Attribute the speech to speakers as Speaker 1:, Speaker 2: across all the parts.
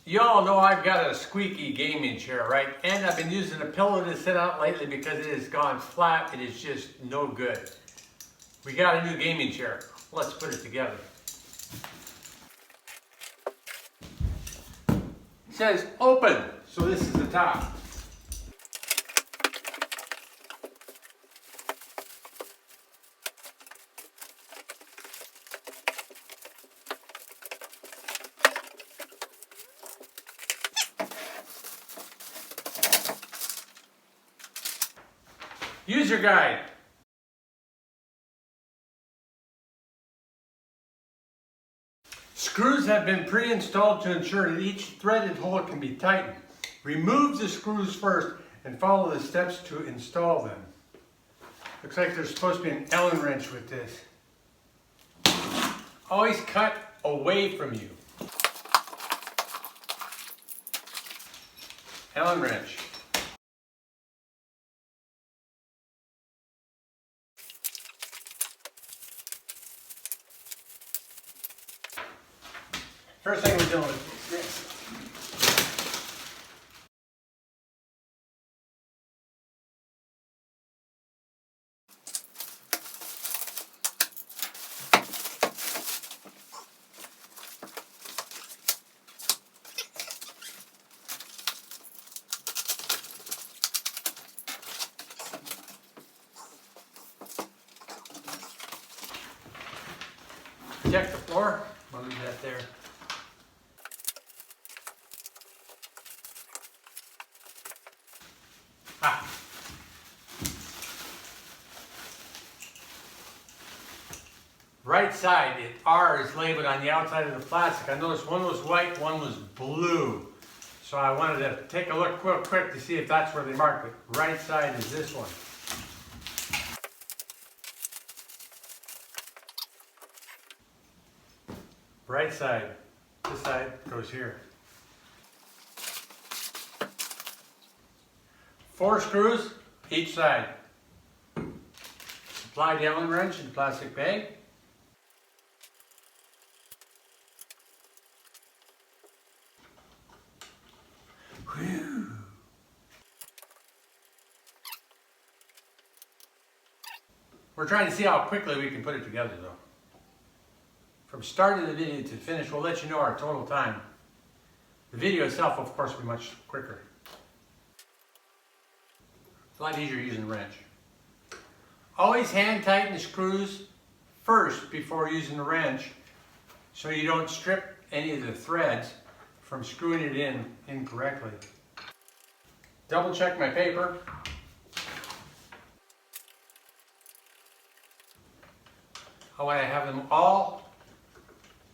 Speaker 1: Y'all know I've got a squeaky gaming chair, right? And I've been using a pillow to sit on lately because it has gone flat. It is just no good. We got a new gaming chair. Let's put it together. It says open, so this is the top. User guide. Screws have been pre-installed to ensure that each threaded hole can be tightened. Remove the screws first and follow the steps to install them. Looks like there's supposed to be an Allen wrench with this. Always cut away from you. Allen wrench. First thing we're doing is this. Protect the floor. I'll leave that there. Right side, R is labeled on the outside of the plastic. I noticed one was white, one was blue. So I wanted to take a look real quick to see if that's where they marked it. Right side is this one. Right side, this side goes here. 4 screws each side. Supply the Allen wrench in the plastic bag. Whew. We're trying to see how quickly we can put it together though. From start of the video to finish, we'll let you know our total time. The video itself, of course, will be much quicker. It's a lot easier using a wrench. Always hand tighten the screws first before using the wrench so you don't strip any of the threads from screwing it in incorrectly. Double check my paper. I want to have them all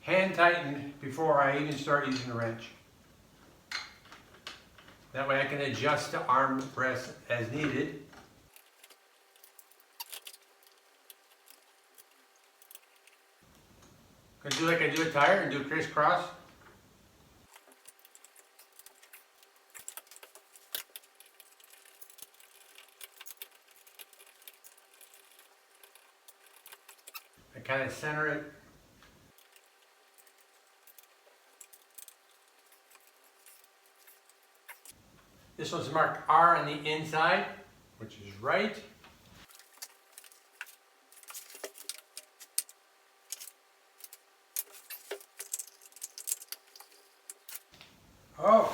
Speaker 1: hand tightened before I even start using the wrench. That way I can adjust the arm rest as needed. I'm going to do like I do a tire and do a crisscross. I kind of center it. This one's marked R on the inside, which is right. Oh.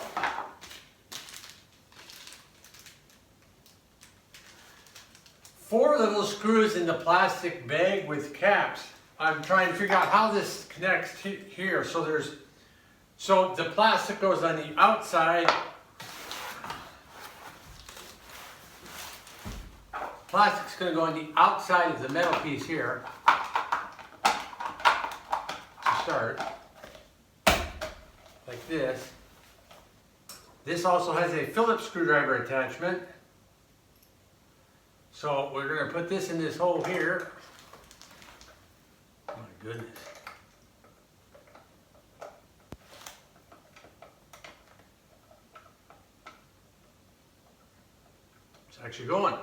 Speaker 1: Four little screws in the plastic bag with caps. I'm trying to figure out how this connects here. So the plastic goes on the outside. Plastic's going to go on the outside of the metal piece here to start, like this. This also has a Phillips screwdriver attachment. So we're going to put this in this hole here. Oh my goodness. It's actually going.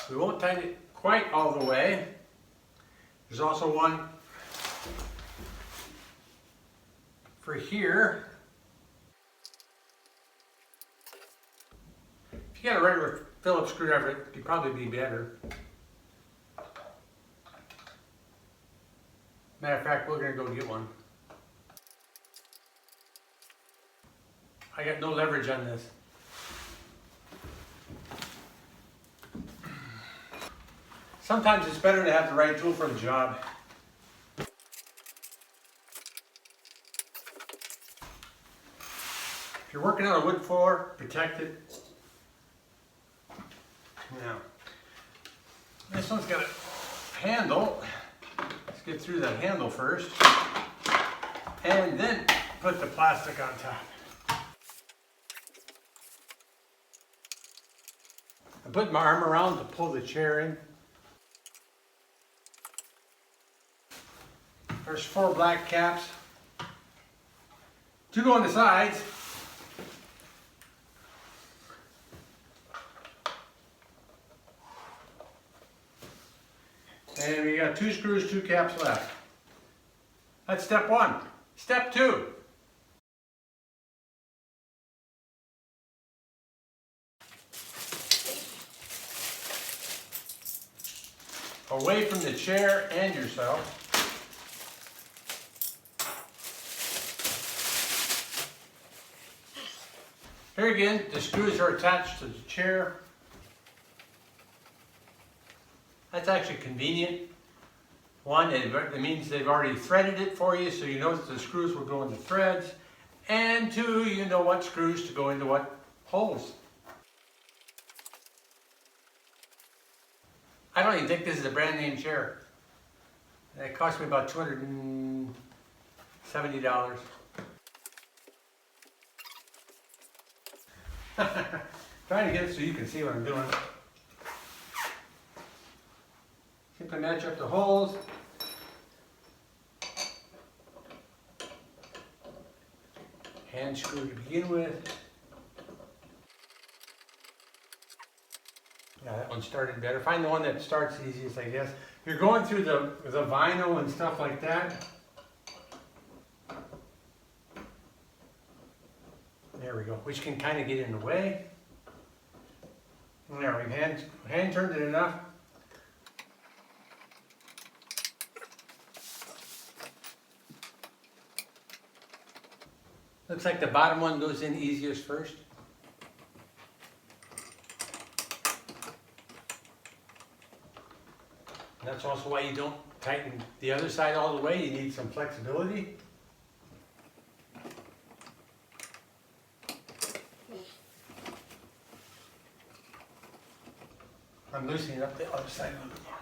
Speaker 1: We won't tighten it quite all the way. There's also one for here. If you got a regular Phillips screwdriver, it could probably be better. Matter of fact, we're going to go get one. I got no leverage on this. Sometimes it's better to have the right tool for the job. If you're working on a wood floor, protect it. Now, this one's got a handle. Let's get through that handle first. And then put the plastic on top. I put my arm around to pull the chair in. There's 4 black caps. 2 go on the sides. And we got 2 screws, 2 caps left. That's step 1. Step 2. Away from the chair and yourself. Here again, the screws are attached to the chair. That's actually convenient. One, it means they've already threaded it for you, so you know that the screws will go into threads. And 2, you know what screws to go into what holes. I don't even think this is a brand name chair. It cost me about $270. Trying to get it so you can see what I'm doing. Simply match up the holes. Hand screw to begin with. Yeah, that one started better. Find the one that starts easiest, I guess. If you're going through the vinyl and stuff like that. There we go, which can kind of get in the way. There, we've hand turned it enough. Looks like the bottom one goes in easiest first. That's also why you don't tighten the other side all the way. You need some flexibility. I'm loosening up the other side a little bit more.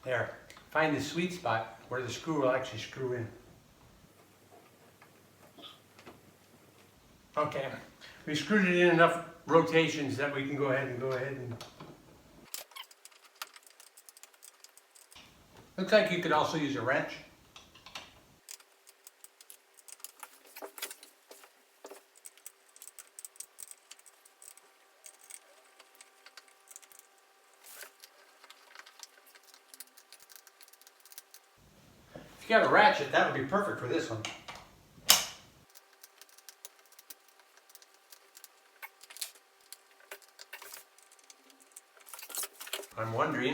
Speaker 1: There. Find the sweet spot where the screw will actually screw in. Okay. We screwed it in enough rotations that we can go ahead and looks like you could also use a wrench. If you got a ratchet, that would be perfect for this one. I'm wondering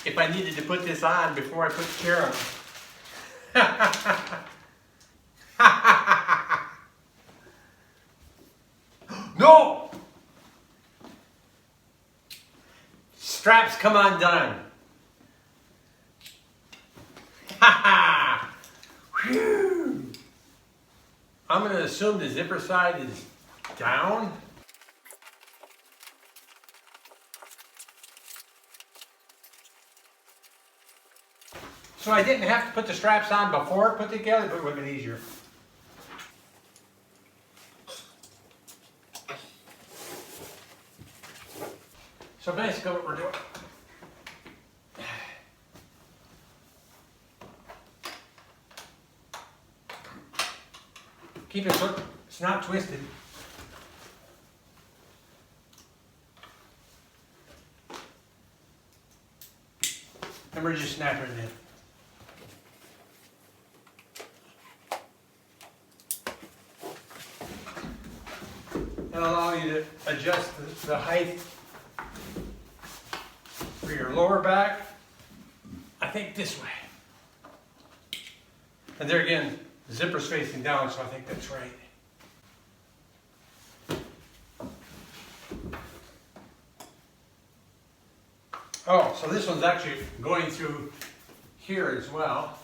Speaker 1: if I needed to put this on before I put the chair on. No! Straps come undone. Whew. I'm going to assume the zipper side is down. So I didn't have to put the straps on before it put together, but it would have been easier. So basically what we're doing, Keep it so it's not twisted. And we're just snapping it in. That'll allow you to adjust the height for your lower back. I think this way. And there again, the zipper's facing down, so I think that's right. Oh, so this one's actually going through here as well.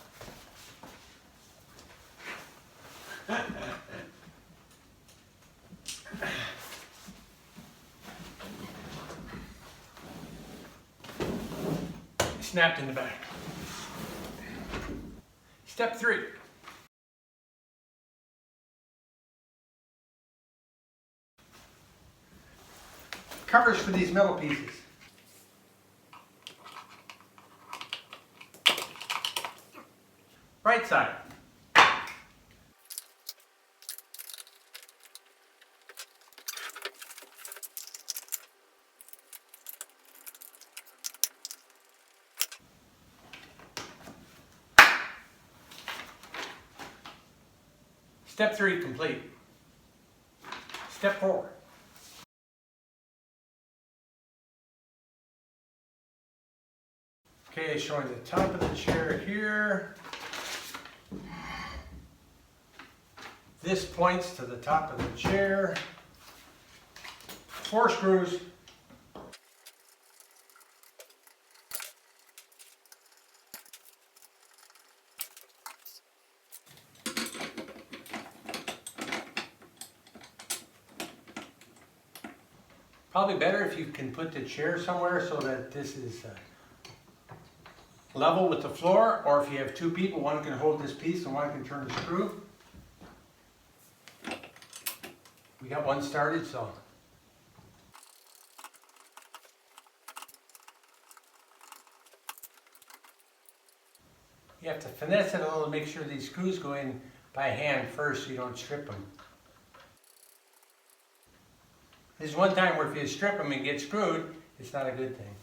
Speaker 1: Snapped in the back. Step 3. Covers for these metal pieces. Right side. Step 3 complete. Step 4. Okay, showing the top of the chair here. This points to the top of the chair. 4 screws. Probably better if you can put the chair somewhere so that this is level with the floor, or if you have 2 people, one can hold this piece and one can turn the screw. We got one started, so. You have to finesse it a little to make sure these screws go in by hand first so you don't strip them. There's one time where if you strip them and get screwed, it's not a good thing.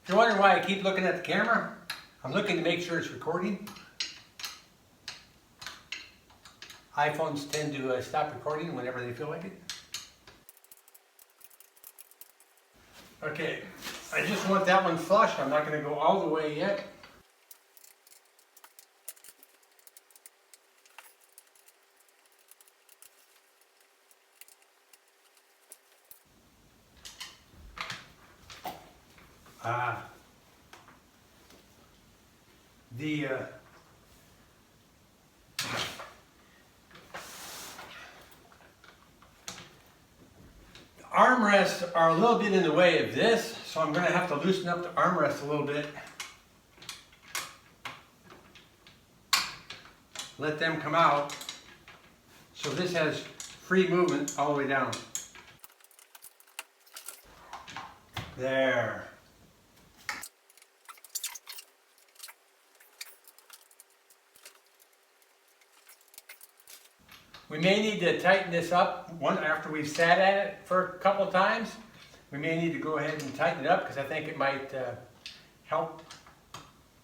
Speaker 1: If you're wondering why I keep looking at the camera, I'm looking to make sure it's recording. iPhones tend to stop recording whenever they feel like it. Okay, I just want that one flush. I'm not going to go all the way yet. The armrests are a little bit in the way of this, so I'm going to have to loosen up the armrest a little bit. Let them come out so this has free movement all the way down. There. We may need to tighten this up after we've sat at it for a couple times. We may need to go ahead and tighten it up because I think it might help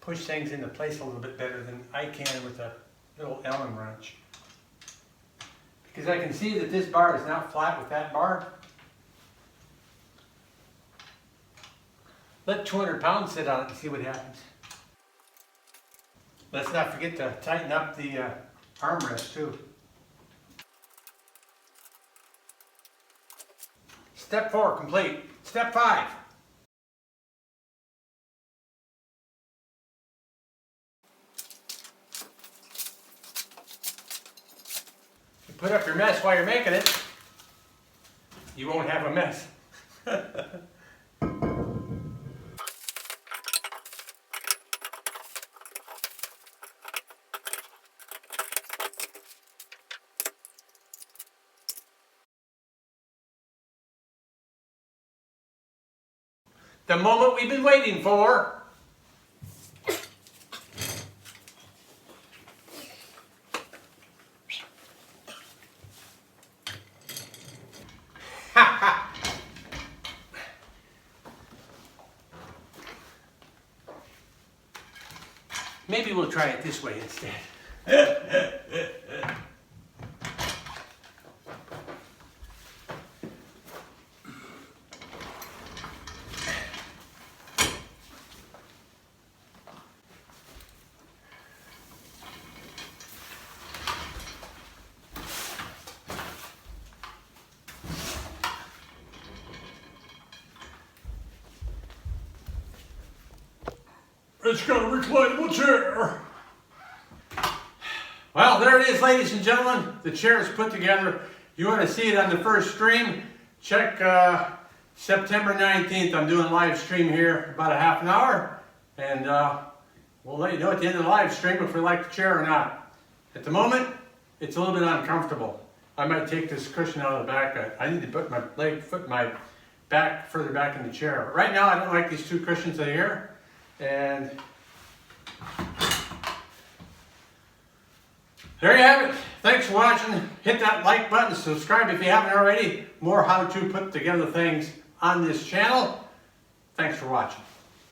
Speaker 1: push things into place a little bit better than I can with a little Allen wrench. Because I can see that this bar is not flat with that bar. Let 200 pounds sit on it and see what happens. Let's not forget to tighten up the armrest too. Step 4 complete. Step 5. You put up your mess while you're making it, you won't have a mess. the moment we've been waiting for. Maybe we'll try it this way instead.
Speaker 2: It's got a reclinable chair.
Speaker 1: Well, there it is, ladies and gentlemen. The chair is put together. You want to see it on the first stream? Check September 19th. I'm doing a live stream here about a half an hour. And we'll let you know at the end of the live stream if we like the chair or not. At the moment, it's a little bit uncomfortable. I might take this cushion out of the back. I need to put my my back further back in the chair. But right now, I don't like these two cushions in here. And there you have it. Thanks for watching. Hit that like button, subscribe if you haven't already. More how to put together things on this channel. Thanks for watching.